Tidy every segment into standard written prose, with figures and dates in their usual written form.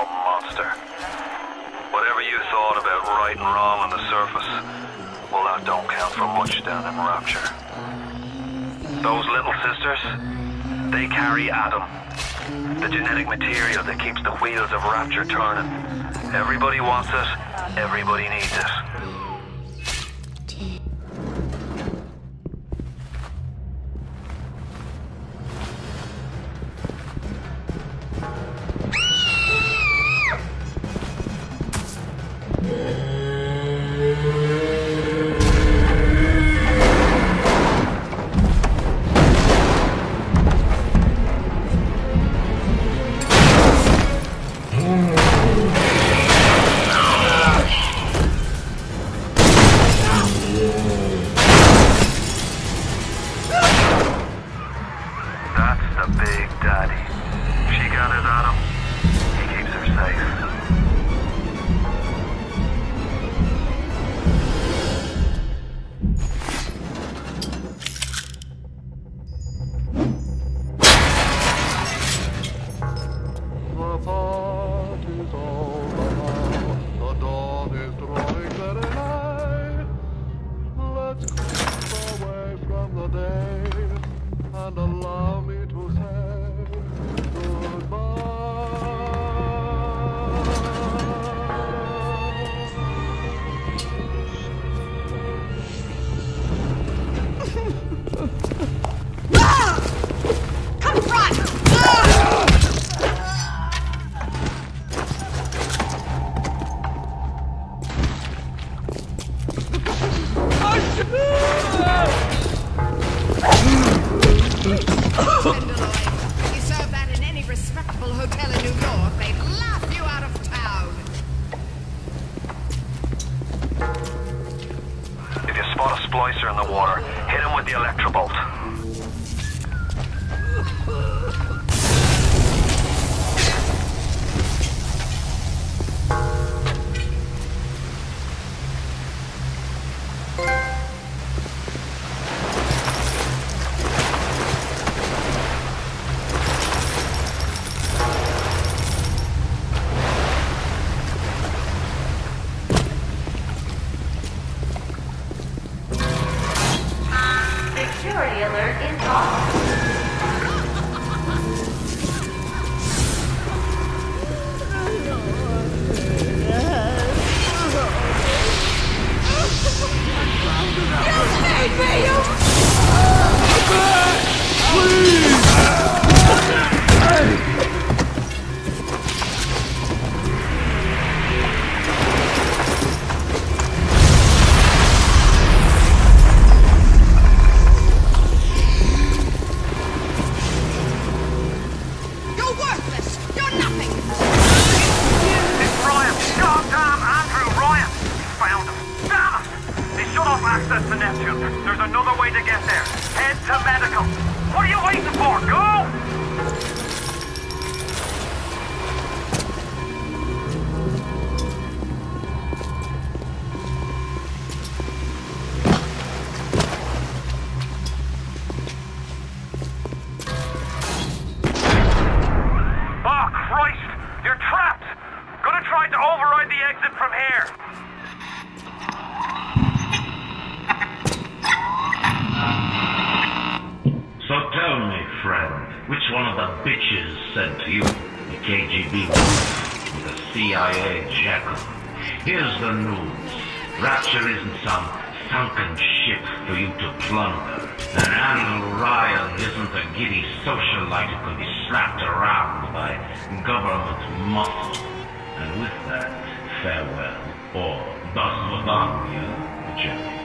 some monster. Whatever you thought about right and wrong on the surface, well, that don't count for much down in Rapture. Those little sisters, they carry Adam, the genetic material that keeps the wheels of Rapture turning. Everybody wants it, everybody needs it. Here's the news. Rapture isn't some sunken ship for you to plunder. And Andrew Ryan isn't a giddy socialite who can be slapped around by government muscle. And with that, farewell, or до свидания, Jerry.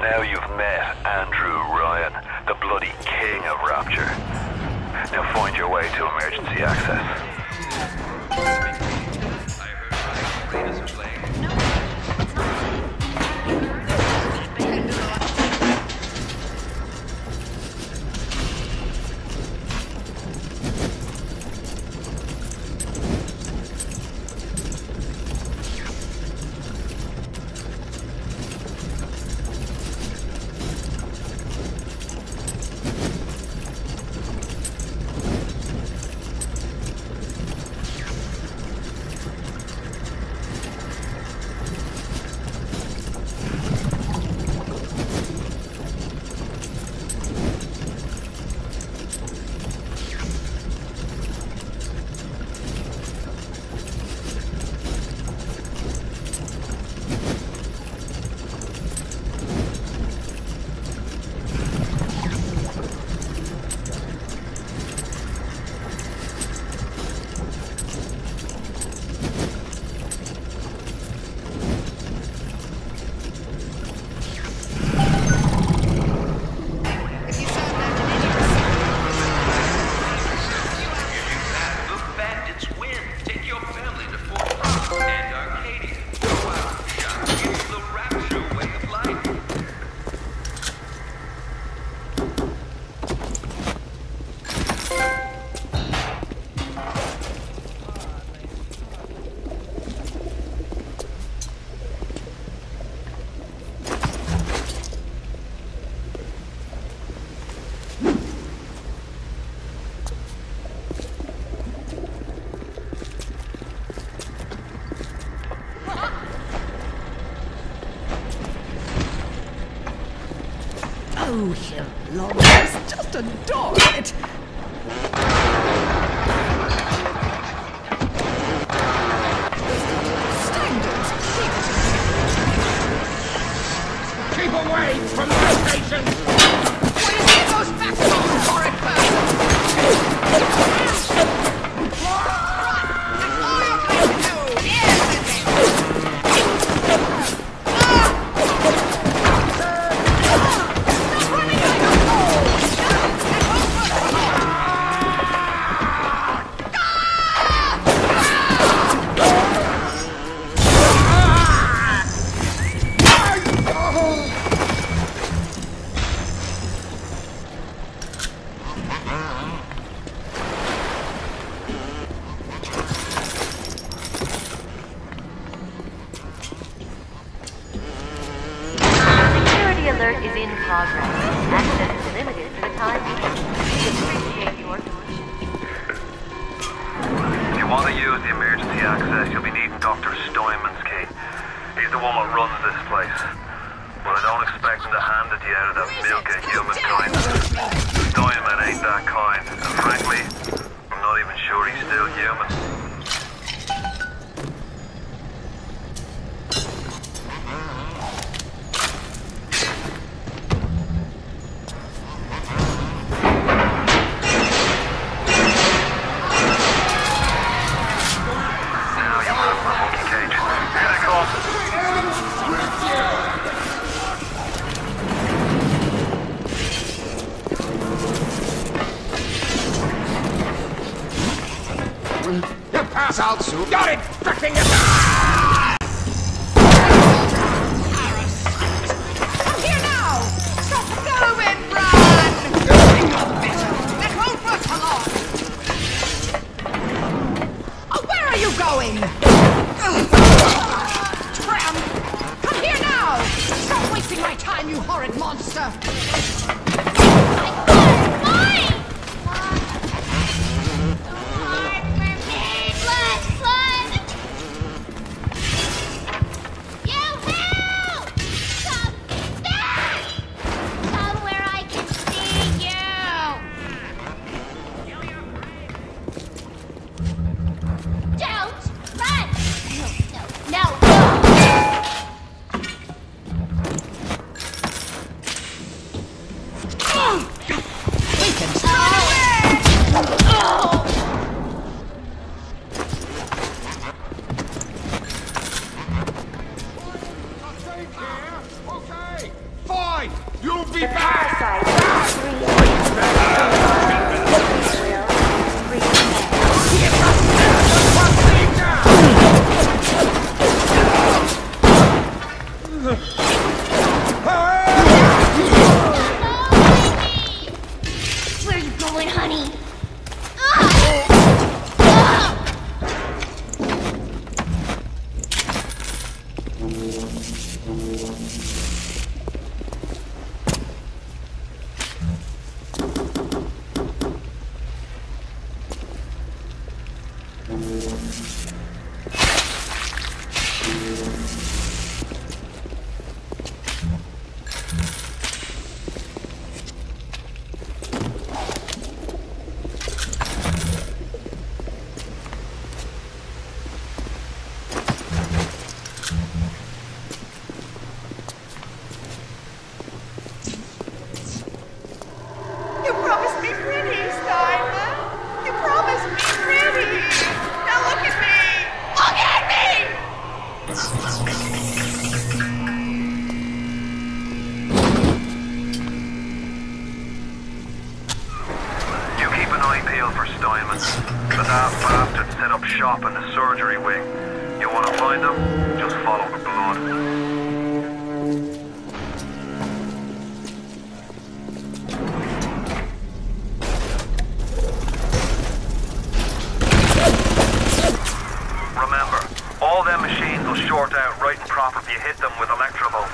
Now you've met Andrew Ryan, the bloody king of Rapture. Now find your way to emergency access. Oh, hello. It's just adore it. Standards. Keep away from my station! Will you get those facts on, horrid person? Alert is in progress. Access is limited for the time being. We appreciate your patience. If you want to use the emergency access, you'll be needing Dr. Steinman's key. He's the one that runs this place. But I don't expect him to hand it to you out of that milk of humankind. Steinman ain't that kind, and frankly, I'm not even sure he's still human. You pass out soon. Got it! Frickin' it! Come here now! Stop going, run! That won't work for long! Oh, where are you going? Tramp! Come here now! Stop wasting my time, you horrid monster! parasite! You'll be The back! parasite breathes Where are you going, honey? You promised me pretty, Steinman. You promised me pretty. Now look at me. Look at me! You keep an eye peeled for Steinman. The daft bastard set up shop in the surgery wing. You want to find him? Just follow the blood. Remember, all them machines will short out right and proper if you hit them with electrovolt.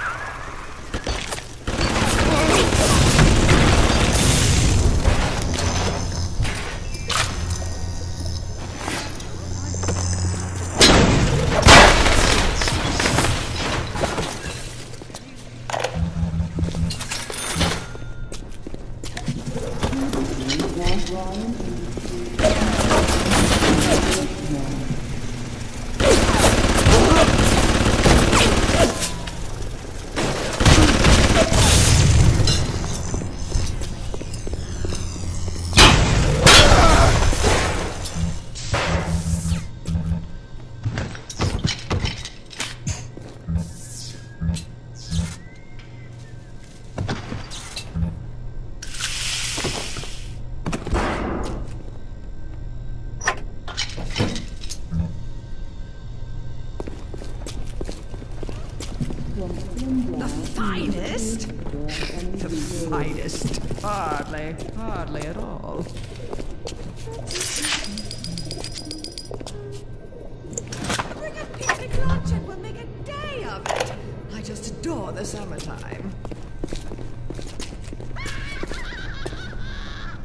The finest? The finest. Hardly at all. Bring a picnic lunch and we'll make a day of it. I just adore the summertime.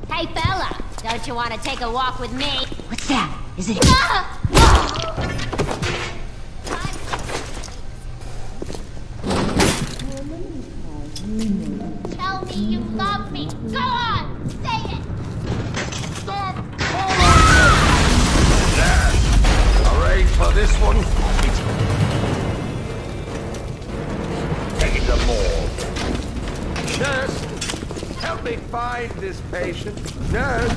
Hey, fella, don't you want to take a walk with me? What's that? Is it... Tell me you love me. Go on, say it. Stop! Alright, for this one. Take it to more. Nurse, help me find this patient. Nurse!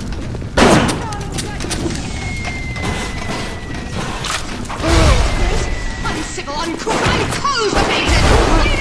Uncivil, uncouth, uncultivated!